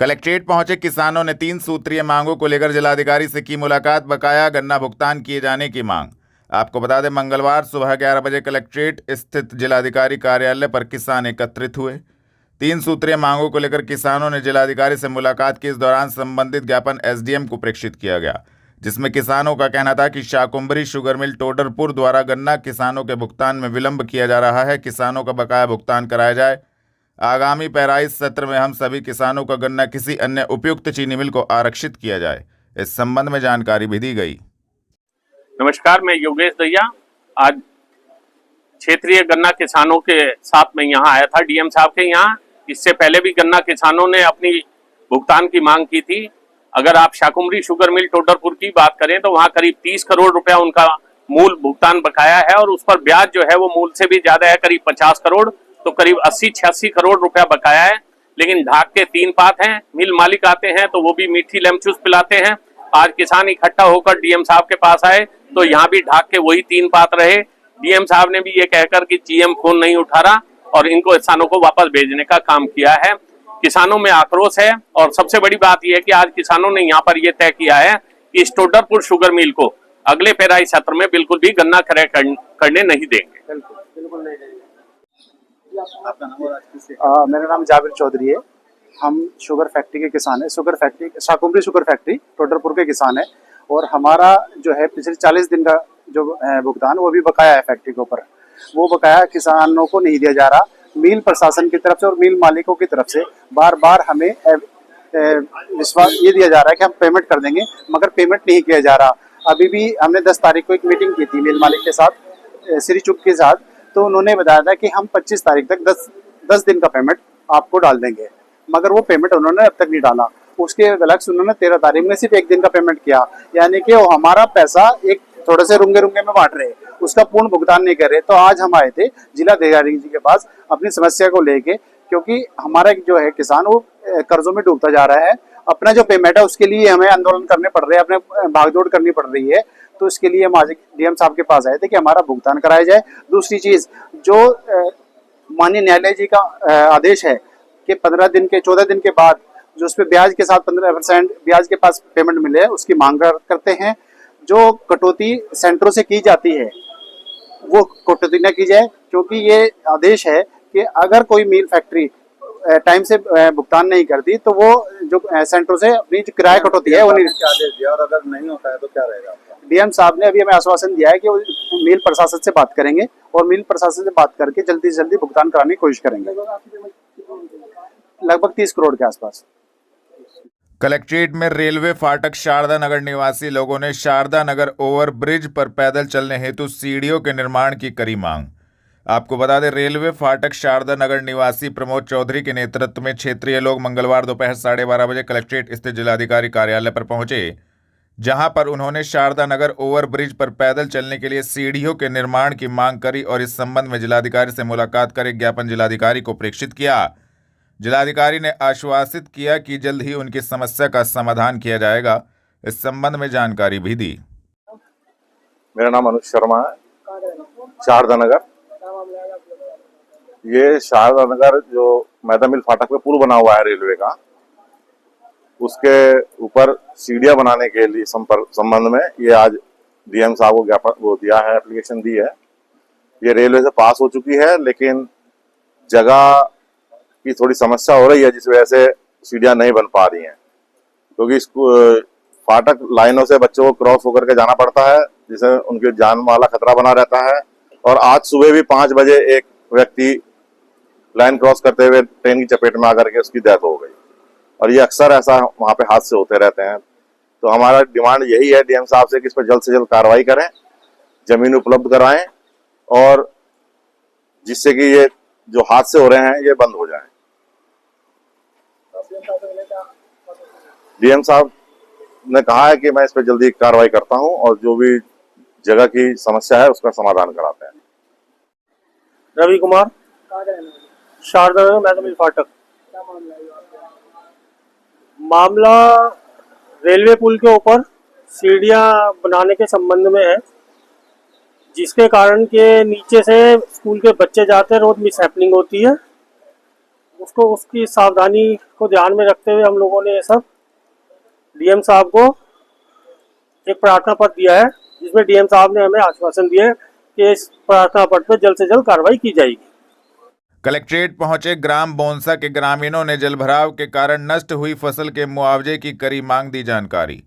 Collectorate पहुंचे किसानों ने 3 सूत्रीय मांगों को लेकर जिलाधिकारी से की मुलाकात। बकाया गन्ना भुगतान किए जाने की मांग। आपको बता दें, मंगलवार सुबह 11 बजे कलेक्ट्रेट स्थित जिलाधिकारी कार्यालय पर किसान एकत्रित हुए। 3 सूत्रीय मांगों को लेकर किसानों ने जिलाधिकारी से मुलाकात की। इस दौरान संबंधित ज्ञापन एसडीएम को प्रेषित किया गया, जिसमें किसानों का कहना था कि शाकुंभरी शुगर मिल टोडरपुर द्वारा गन्ना किसानों के भुगतान में विलंब किया जा रहा है। किसानों का बकाया भुगतान कराया जाए। आगामी पेराई सत्र में हम सभी किसानों का गन्ना किसी अन्य उपयुक्त चीनी मिल को आरक्षित किया जाए। इस संबंध में जानकारी भी दी गई। नमस्कार, मैं योगेश दहिया आज क्षेत्रीय गन्ना किसानों के साथ में यहाँ आया था डीएम साहब के यहाँ। इससे पहले भी गन्ना किसानों ने अपनी भुगतान की मांग की थी। अगर आप शाकुंभरी शुगर मिल टोडरपुर की बात करें तो वहाँ करीब 30 करोड़ रुपया उनका मूल भुगतान बकाया है और उस पर ब्याज जो है वो मूल से भी ज्यादा है, करीब 50 करोड़, तो करीब 80-86 करोड़ रुपया बकाया है। लेकिन ढाक के 3 पात हैं, मिल मालिक आते हैं तो वो भी मीठी लेमचूस पिलाते हैं। आज किसान इकट्ठा होकर डीएम साहब के पास आए तो यहाँ भी ढाक के वही 3 पात रहे। डीएम साहब ने भी ये कहकर कि जीएम फोन नहीं उठा रहा और इनको किसानों को वापस भेजने का काम किया है। किसानों में आक्रोश है और सबसे बड़ी बात यह है कि आज किसानों ने यहाँ पर यह तय किया है कि इस टोडरपुर शुगर मिल को अगले पेराई सत्र में बिल्कुल भी गन्ना क्रय करने नहीं देंगे। बिल्कुल नहीं देंगे। मेरा नाम जाबिर चौधरी है। हम शुगर फैक्ट्री के किसान हैं। Sugar factory Shakumbhari sugar factory Todarpur के किसान है और हमारा जो है पिछले 40 दिन का जो भुगतान वो भी बकाया है फैक्ट्री के ऊपर। वो बकाया किसानों को नहीं दिया जा रहा। मिल प्रशासन की तरफ से और मिल मालिकों की तरफ से बार बार हमें विश्वास ये दिया जा रहा है कि हम पेमेंट कर देंगे, मगर पेमेंट नहीं किया जा रहा। अभी भी हमने 10 तारीख को एक मीटिंग की थी मिल मालिक के साथ, श्री चुप के साथ, तो उन्होंने बताया था कि हम 25 तारीख तक 10 दिन का पेमेंट आपको डाल देंगे, मगर वो पेमेंट उन्होंने अब तक नहीं डाला। उसके बलक्स उन्होंने 13 तारीख में सिर्फ 1 दिन का पेमेंट किया, यानी कि वो हमारा पैसा एक थोड़े से रुंगे रुंगे में बांट रहे, उसका पूर्ण भुगतान नहीं कर रहे। तो आज हम आए थे जिलाधिकारी जी के पास अपनी समस्या को लेके, क्योंकि हमारा जो है किसान वो कर्जों में डूबता जा रहा है। अपना जो पेमेंट है उसके लिए हमें आंदोलन करने पड़ रहे हैं, अपने भागदौड़ करनी पड़ रही है। तो इसके लिए हम आज डीएम साहब के पास आए थे कि हमारा भुगतान कराया जाए। दूसरी चीज, जो माननीय न्यायालय जी का आदेश है कि 14 दिन के बाद जो उस पर ब्याज के साथ 15% ब्याज के पास पेमेंट मिले, उसकी मांग करते हैं। जो कटौती सेंटरों से की जाती है वो कटौती न की जाए, क्योंकि ये आदेश है कि अगर कोई मिल फैक्ट्री टाइम से भुगतान नहीं करती तो वो जो सेंटरों से अपनी किराया कटौती है वो नहीं। आदेश दिया और अगर नहीं होता है तो क्या रहेगा? डीएम साहब ने अभी हमें आश्वासन दिया है कि वो मिल प्रशासन से बात करेंगे और मिल प्रशासन से बात करके जल्दी से जल्दी भुगतान कराने की कोशिश करेंगे। लगभग 30 करोड़ के आसपास। कलेक्ट्रेट में रेलवे फाटक शारदा नगर निवासी लोगों ने शारदा नगर ओवरब्रिज पर पैदल चलने हेतु सीढ़ियों के निर्माण की करी मांग। आपको बता दें, रेलवे फाटक शारदा नगर निवासी प्रमोद चौधरी के नेतृत्व में क्षेत्रीय लोग मंगलवार दोपहर 12:30 बजे कलेक्ट्रेट स्थित जिलाधिकारी कार्यालय पर पहुंचे, जहां पर उन्होंने शारदा नगर ओवरब्रिज पर पैदल चलने के लिए सीढ़ियों के निर्माण की मांग करी और इस संबंध में जिलाधिकारी से मुलाकात कर एक ज्ञापन जिलाधिकारी को प्रेषित किया। जिलाधिकारी ने आश्वासित किया कि जल्द ही उनकी समस्या का समाधान किया जाएगा। इस संबंध में जानकारी भी दी। मेरा नाम अनुज शर्मा है, शारदा नगर। ये शारदा नगर जो मैदा मिल फाटक पे पुल बना हुआ है रेलवे का, उसके ऊपर सीढ़ियां बनाने के लिए संबंध में ये आज डीएम साहब को ज्ञापन वो दिया है, एप्लीकेशन दी है। ये रेलवे से पास हो चुकी है, लेकिन जगह की थोड़ी समस्या हो रही है, जिस वजह से सीढ़ियां नहीं बन पा रही हैं, क्योंकि फाटक लाइनों से बच्चों को क्रॉस होकर के जाना पड़ता है, जिससे उनकी जान वाला खतरा बना रहता है। और आज सुबह भी 5 बजे एक व्यक्ति लाइन क्रॉस करते हुए ट्रेन की चपेट में आकर के उसकी डेथ हो गई, और ये अक्सर ऐसा वहां पे हादसे होते रहते हैं। तो हमारा डिमांड यही है डीएम साहब से कि इस पर जल्द से जल्द कार्रवाई करें, जमीन उपलब्ध कराएं और जिससे कि ये जो हादसे हो रहे हैं ये बंद हो जाएं। डीएम साहब ने कहा है कि मैं इस पर जल्दी कार्रवाई करता हूं और जो भी जगह की समस्या है उसका समाधान कराते हैं। रवि कुमार, शारदा नगर मैदा मिल फाटक। मामला रेलवे पुल के ऊपर सीढ़ियां बनाने के संबंध में है, जिसके कारण के नीचे से स्कूल के बच्चे जाते हैं, रोज मिस हैपनिंग होती है। उसकी सावधानी को ध्यान में रखते हुए हम लोगों ने ये सब डीएम साहब को एक प्रार्थना पत्र दिया है, जिसमें डीएम साहब ने हमें आश्वासन दिया है कि इस प्रार्थना पत्र पर जल्द से जल्द कार्रवाई की जाएगी। कलेक्ट्रेट पहुंचे ग्राम बोंसा के ग्रामीणों ने जलभराव के कारण नष्ट हुई फसल के मुआवजे की करी मांग, दी जानकारी।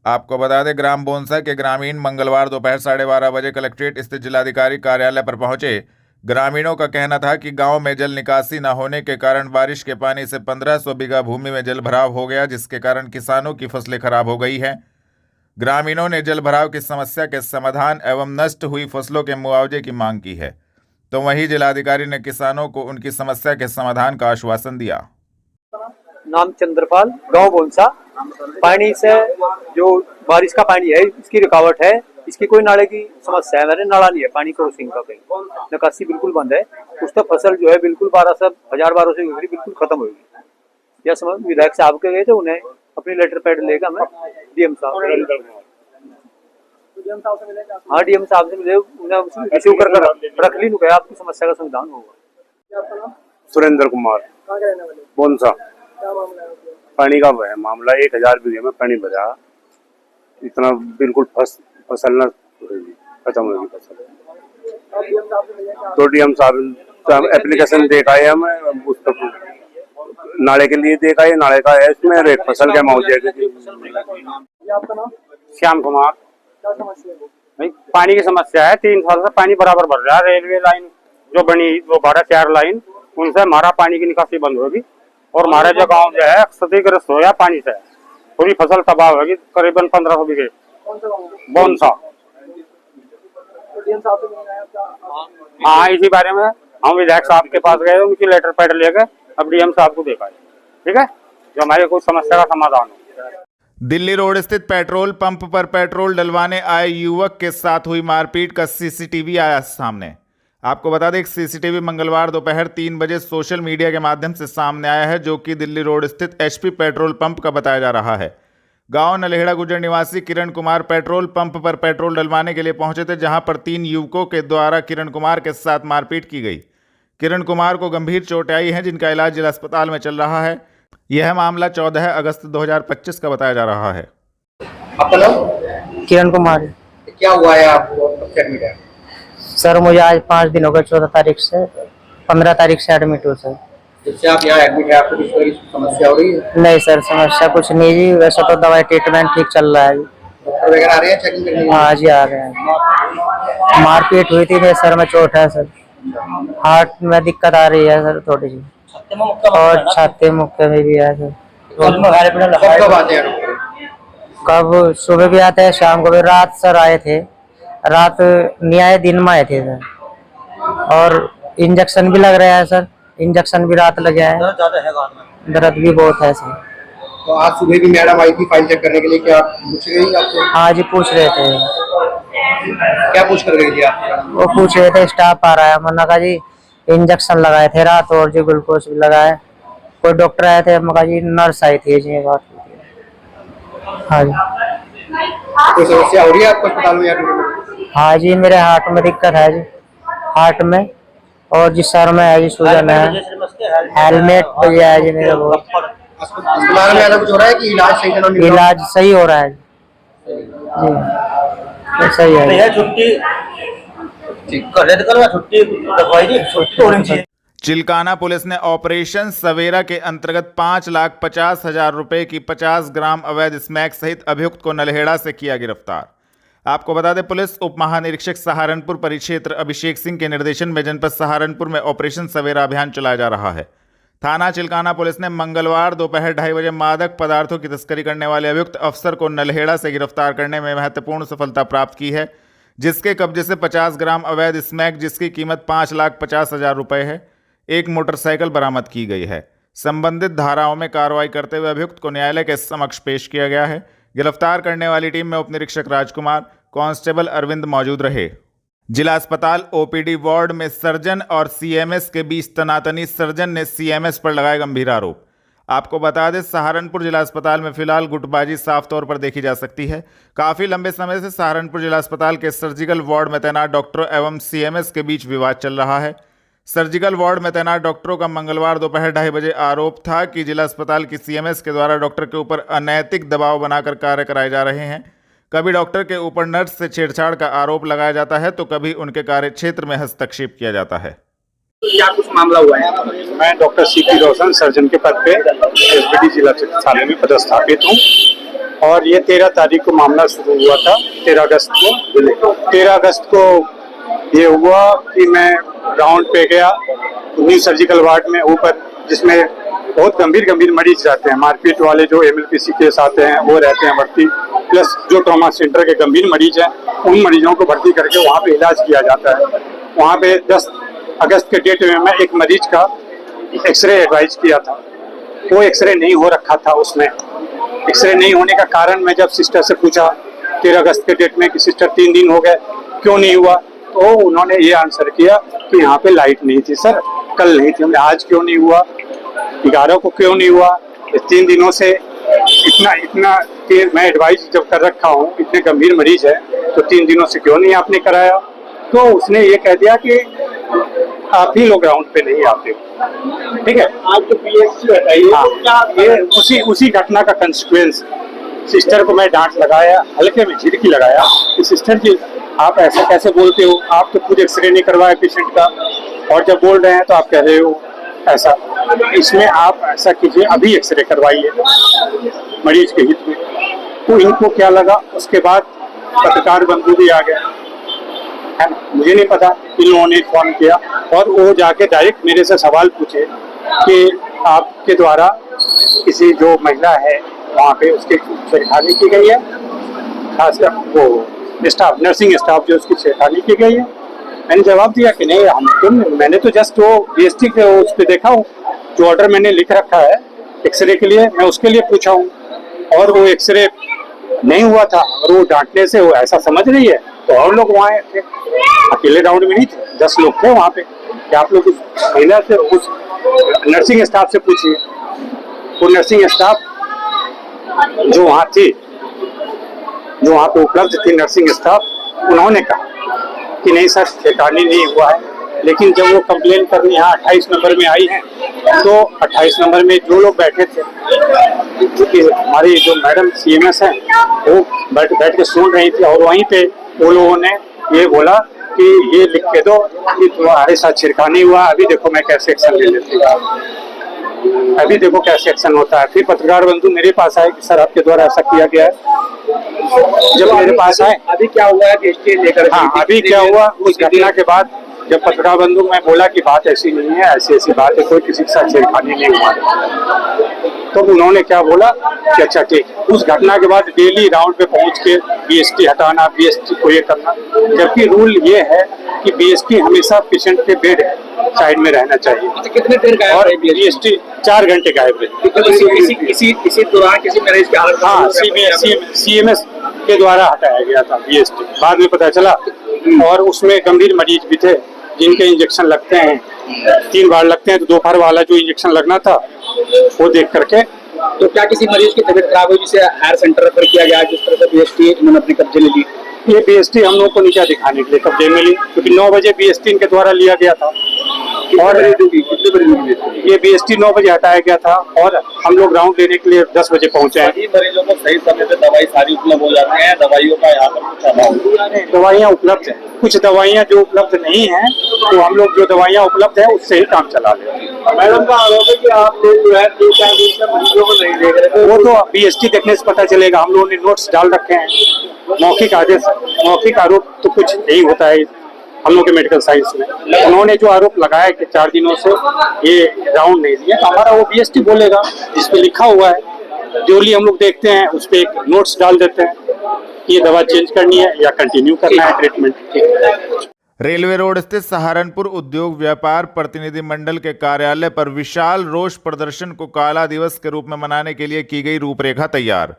आपको बता दें, ग्राम बोंसा के ग्रामीण मंगलवार दोपहर 12:30 बजे कलेक्ट्रेट स्थित जिलाधिकारी कार्यालय पर पहुंचे। ग्रामीणों का कहना था कि गांव में जल निकासी न होने के कारण बारिश के पानी से 1500 बीघा भूमि में जलभराव हो गया, जिसके कारण किसानों की फसलें खराब हो गई हैं। ग्रामीणों ने जलभराव की समस्या के समाधान एवं नष्ट हुई फसलों के मुआवजे की मांग की है, तो वहीं जिलाधिकारी ने किसानों को उनकी समस्या के समाधान का आश्वासन दिया। नाम चंद्रपाल, गांव बोंसा। पानी से जो बारिश का पानी है इसकी रुकावट है, इसकी कोई नाले की समस्या है, मेरे नाला नहीं है, पानी क्रॉसिंग का कहीं निकासी बिल्कुल बंद है। उस तो फसल जो है बिल्कुल 1200 बिल्कुल खत्म होगी। यह समझ विधायक साहब के गए थे, उन्हें अपनी लेटर पैड लेकर मैं डीएम साहब हाँ डीएम साहब से मिले, उन्हें रिसीव कर रख ली, गया आपकी समस्या का समाधान होगा। सुरेंद्र कुमार, बोनसा। पानी का है मामला, 1000 बीघे में पानी भरा, इतना बिल्कुल फसल न खत्म होगी फसल। तो डीएम साहब एप्लीकेशन देख आए, हमें उस नाले के लिए देखा, ये नाले का है, इसमें एक फसल के मुआवजे की। श्याम कुमार। भाई पानी की समस्या है, 3 साल से पानी बराबर भर रहा है। रेलवे लाइन जो बनी, वो 12-4 लाइन, उनसे हमारा पानी की निकासी बंद होगी और हमारा जो गांव जो है क्षतिग्रस्त हो गया पानी से, पूरी फसल तबाह होगी, करीबन 1500 बीघे। बोनसा। हाँ, इसी बारे में हम विधायक साहब के पास गए, उनकी लेटर पैड लेके अब डीएम साहब को देखा है, ठीक है, जो हमारी कोई समस्या का समाधान हो। दिल्ली रोड स्थित पेट्रोल पंप पर पेट्रोल डलवाने आए युवक के साथ हुई मारपीट का सीसीटीवी आया सामने। आपको बता दें, सीसीटीवी मंगलवार दोपहर 3 बजे सोशल मीडिया के माध्यम से सामने आया है, जो कि दिल्ली रोड स्थित एचपी पेट्रोल पंप का बताया जा रहा है। गांव नलहेड़ा गुजर निवासी किरण कुमार पेट्रोल पंप पर पेट्रोल डलवाने के लिए पहुंचे थे, जहां पर 3 युवकों के द्वारा किरण कुमार के साथ मारपीट की गई। किरण कुमार को गंभीर चोटें आई हैं, जिनका इलाज जिला अस्पताल में चल रहा है। यह मामला 14 अगस्त 2025 का बताया जा रहा है। आपका नाम? किरण कुमार। क्या हुआ है आपको, कब से एडमिट है? सर मुझे आज 5 दिन हो गए, 14 तारीख से 15 तारीख से एडमिट हो सर। जिससे आप यहाँ एडमिट है, आपको किस तरह की समस्या हो रही है? नहीं सर, समस्या कुछ नहीं जी, वैसे तो दवाई ट्रीटमेंट ठीक चल रहा है। डॉक्टर वगैरह आ रहे हैं चेकिंग करने? हाँ जी आ रहे हैं। मारपीट हुई थी, मेरे सर में चोट है सर, हार्ट में दिक्कत आ रही है सर थोड़ी सी, और छाती मुक्के में भी है सर। कब आते हैं डॉक्टर? कब सुबह भी आते हैं, शाम को भी। रात सर आए थे, रात नहीं आए, दिन में आए थे सर। और इंजेक्शन भी लग रहा है सर, इंजेक्शन भी रात लगे है, दर्द भी बहुत है सर। तो आज सुबह भी मैडम आई थी फाइल चेक करने के लिए, क्या पूछ गई आपको? हाँ जी पूछ रहे थे। क्या पूछ कर गई थी आप? वो पूछ रहे थे स्टाफ आ रहा है, मैंने कहा जी इंजेक्शन लगाए थे रात, और जी ग्लूकोज भी लगाए। कोई डॉक्टर आए थे, मैं कहा जी नर्स आई थी जी, बात हुई थी। हाँ जी। कोई समस्या हो रही है आपको अस्पताल में या? हाँ जी, मेरे हार्ट में दिक्कत है जी, हार्ट में, और जी सर में है जी सूजन है, हेलमेट भैया है जी मेरे को। अस्पताल में ऐसा कुछ हो रहा है कि इलाज सही से नहीं? इलाज सही हो रहा है जी, सही है। छुट्टी चिल्काना पुलिस ने ऑपरेशन सवेरा के अंतर्गत 5,50,000 रुपए की 50 ग्राम अवैध स्मैक सहित अभियुक्त को नलहेड़ा से किया गिरफ्तार। आपको बता दें, पुलिस उप महानिरीक्षक सहारनपुर परिक्षेत्र अभिषेक सिंह के निर्देशन में जनपद सहारनपुर में ऑपरेशन सवेरा अभियान चलाया जा रहा है। थाना चिल्काना पुलिस ने मंगलवार दोपहर 2:30 बजे मादक पदार्थों की तस्करी करने वाले अभियुक्त अफसर को नलहेड़ा से गिरफ्तार करने में महत्वपूर्ण सफलता प्राप्त की है, जिसके कब्जे से 50 ग्राम अवैध स्मैक, जिसकी कीमत 5,50,000 रुपये है, एक मोटरसाइकिल बरामद की गई है। संबंधित धाराओं में कार्रवाई करते हुए अभियुक्त को न्यायालय के समक्ष पेश किया गया है। गिरफ्तार करने वाली टीम में उप निरीक्षक राजकुमार, कांस्टेबल अरविंद मौजूद रहे। जिला अस्पताल ओपीडी वार्ड में सर्जन और सीएमएस के बीच तनातनी, सर्जन ने सीएमएस पर लगाए गंभीर आरोप। आपको बता दें, सहारनपुर जिला अस्पताल में फिलहाल गुटबाजी साफ तौर पर देखी जा सकती है। काफ़ी लंबे समय से सहारनपुर जिला अस्पताल के सर्जिकल वार्ड में तैनात डॉक्टरों एवं सीएमएस के बीच विवाद चल रहा है। सर्जिकल वार्ड में तैनात डॉक्टरों का मंगलवार दोपहर 2:30 बजे आरोप था कि जिला अस्पताल की सीएमएस के द्वारा डॉक्टर के ऊपर अनैतिक दबाव बनाकर कार्य कराए जा रहे हैं। कभी डॉक्टर के ऊपर नर्स से छेड़छाड़ का आरोप लगाया जाता है तो कभी उनके कार्य क्षेत्र में हस्तक्षेप किया जाता है। क्या कुछ मामला हुआ है? मैं डॉक्टर सीपी रोशन सर्जन के पद पे एसबीडी जिला चिकित्सालय में पदस्थापित हूँ और ये 13 तारीख को मामला शुरू हुआ था। 13 अगस्त को ये हुआ कि मैं राउंड पे गया न्यू सर्जिकल वार्ड में ऊपर, जिसमें बहुत गंभीर मरीज रहते हैं, मारपीट वाले जो एमएलपीसी केस आते हैं वो रहते हैं भर्ती, प्लस जो ट्रॉमा सेंटर के गंभीर मरीज हैं उन मरीजों को भर्ती करके वहाँ पे इलाज किया जाता है। वहाँ पे 10 अगस्त के डेट में मैं एक मरीज का एक्सरे एडवाइज किया था, वो एक्सरे नहीं हो रखा था। उसमें एक्सरे नहीं होने का कारण मैं जब सिस्टर से पूछा 13 अगस्त के डेट में कि सिस्टर 3 दिन हो गए क्यों नहीं हुआ, तो उन्होंने ये आंसर किया कि यहाँ पे लाइट नहीं थी सर, कल नहीं थी। हमने आज क्यों नहीं हुआ, 11 को क्यों नहीं हुआ, 3 दिनों से इतना कि मैं एडवाइस जब कर रखा हूँ, इतने गंभीर मरीज है तो 3 दिनों से क्यों नहीं आपने कराया। तो उसने ये कह दिया कि आप ही लोग ग्राउंड पे नहीं आते हो। ठीक है, आज तो पीएचसी बताइए। हाँ, ये उसी घटना का कंसिक्वेंस। सिस्टर को मैं डांट लगाया, हल्के में झिड़की लगाया कि सिस्टर जी आप ऐसा कैसे बोलते हो, आप तो खुद एक्सरे नहीं करवाए पेशेंट का और जब बोल रहे हैं तो आप कह रहे हो ऐसा। इसमें आप ऐसा कीजिए, अभी एक्सरे करवाइए मरीज के हित में। तो इनको क्या लगा, उसके बाद पत्रकार बंधु भी आ गया है ना, मुझे नहीं पता, इन लोगों ने फोन किया और वो जाके डायरेक्ट मेरे से सवाल पूछे कि आपके द्वारा किसी जो महिला है वहाँ पे उसकी छेड़खानी की गई है, खासकर वो स्टाफ, नर्सिंग स्टाफ जो उसकी छेड़खानी की गई है। मैंने जवाब दिया कि नहीं, मैंने तो जस्ट वो बीएसटी के उस पर देखा हूँ, जो ऑर्डर मैंने लिख रखा है एक्सरे के लिए, मैं उसके लिए पूछा हूँ और वो एक्सरे नहीं हुआ था और वो डांटने से वो ऐसा समझ रही है। तो और लोग वहाँ थे, अकेले राउंड में नहीं थे, 10 लोग थे वहाँ पे। कि आप लोग उस महिला से, उस नर्सिंग स्टाफ से पूछिए। वो नर्सिंग स्टाफ जो वहाँ थी, जो वहाँ पे उपलब्ध थी नर्सिंग स्टाफ, उन्होंने कहा कि नहीं सर छेड़खानी नहीं हुआ है। लेकिन जब वो कंप्लेन करने यहाँ 28 नंबर में आई हैं तो 28 नंबर में जो लोग बैठे थे, क्योंकि हमारी जो मैडम सीएमएस हैं वो बैठ के सुन रही थी और वहीं पे वो लोगों ने ये बोला कि ये लिख के दो कि तुम्हारे साथ छेड़खानी हुआ, अभी देखो मैं कैसे एक्शन ले लेती हूँ, अभी देखो कैसे एक्शन होता है। फिर पत्रकार बंधु मेरे पास आए कि सर आपके द्वारा ऐसा किया गया है। जब मेरे पास आए, अभी क्या हुआ है कि लेकर, हाँ अभी क्या हुआ, उस घटना के बाद जब पत्रकार बंधु मैं बोला कि बात ऐसी नहीं है, ऐसी बात है, कोई किसी के साथ छेड़खानी नहीं हुआ, तो उन्होंने क्या बोला कि अच्छा ठीक। उस घटना के बाद डेली राउंड पे पहुंच के बीएसटी हटाना, बीएसटी को ये करना, जबकि रूल ये है कि बीएसटी हमेशा पेशेंट के बेड साइड में रहना चाहिए। कितने देर गायब और रही बीएसटी 4 घंटे गायब रही। इसी दौरान किसी मरीज की हालत, हाँ, सीएमएस के द्वारा हटाया गया था बीएसटी, बाद में पता चला। और उसमें गंभीर मरीज भी थे जिनके इंजेक्शन लगते हैं, 3 बार लगते हैं, तो दोपहर वाला जो इंजेक्शन लगना था वो देख करके। तो क्या किसी मरीज की तबीयत खराब हुई जिसे हायर सेंटर रेफर किया गया, जिस तरह से बीएसटी इन्होंने अपने कब्जे में ली? ये बीएसटी हम लोग को नीचा दिखाने के लिए कब्जे में ली, क्योंकि 9 बजे बीएसटी इनके द्वारा लिया गया था और ये बीएसटी 9 बजे हटाया गया था और हम लोग राउंड लेने के लिए 10 बजे पहुंचे हैं। मरीजों को सही समय पे दवाई सारी उपलब्ध हो जाती है, दवाइयों का यहाँ पर कुछ अभाव? दवाइयाँ उपलब्ध हैं, कुछ दवाइयाँ जो उपलब्ध नहीं हैं तो हम लोग जो दवाइयाँ उपलब्ध है उससे ही काम चला लेते हैं। मैडम का आरोप है कि आप जो है 2-4 दिन से मरीजों को नहीं देख रहे थे। वो तो बीएसटी देखने से पता चलेगा। हम लोगों ने नोट्स डाल रखे हैं, मौखिक आदेश, मौखिक आरोप तो कुछ नहीं होता है हम लोग के मेडिकल साइंस में। उन्होंने जो आरोप लगाया कि 4 दिनों से ये राउंड नहीं दिया, तो हमारा वो बीएसटी बोलेगा जिस पे लिखा हुआ है, ड्यूली हम लोग देखते हैं, उस पे एक नोट्स डाल देते हैं कि ये दवा चेंज करनी है या कंटिन्यू करना है ट्रीटमेंट। रेलवे रोड स्थित सहारनपुर उद्योग व्यापार प्रतिनिधि मंडल के कार्यालय पर विशाल रोष प्रदर्शन को काला दिवस के रूप में मनाने के लिए की गई रूपरेखा तैयार।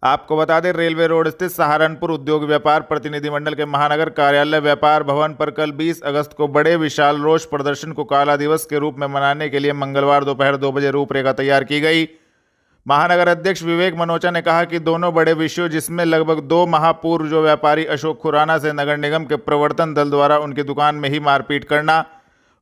आपको बता दें, रेलवे रोड स्थित सहारनपुर उद्योग व्यापार प्रतिनिधि मंडल के महानगर कार्यालय व्यापार भवन पर कल 20 अगस्त को बड़े विशाल रोष प्रदर्शन को काला दिवस के रूप में मनाने के लिए मंगलवार दोपहर 2 बजे रूपरेखा तैयार की गई। महानगर अध्यक्ष विवेक मनोचा ने कहा कि दोनों बड़े विषयों, जिसमें लगभग 2 माह पूर्व जो व्यापारी अशोक खुराना से नगर निगम के प्रवर्तन दल द्वारा उनकी दुकान में ही मारपीट करना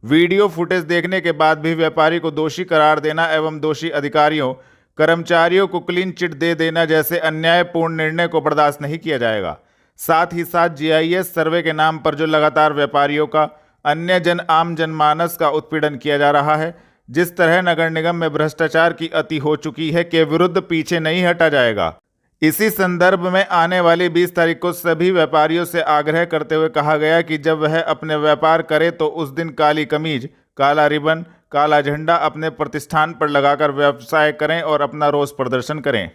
वीडियो फुटेज देखने के बाद भी व्यापारी को दोषी करार देना एवं दोषी अधिकारियों कर्मचारियों को क्लीन चिट दे देना जैसे अन्यायपूर्ण निर्णय को बर्दाश्त नहीं किया जाएगा। साथ ही साथ जीआईएस सर्वे के नाम पर जो लगातार व्यापारियों का अन्य आम जनमानस का उत्पीड़न किया जा रहा है, जिस तरह नगर निगम में भ्रष्टाचार की अति हो चुकी है, के विरुद्ध पीछे नहीं हटा जाएगा। इसी संदर्भ में आने वाली 20 तारीख को सभी व्यापारियों से आग्रह करते हुए कहा गया कि जब वह अपने व्यापार करे तो उस दिन काली कमीज, काला रिबन, काला झंडा अपने प्रतिष्ठान पर लगाकर व्यवसाय करें और अपना रोष प्रदर्शन करें।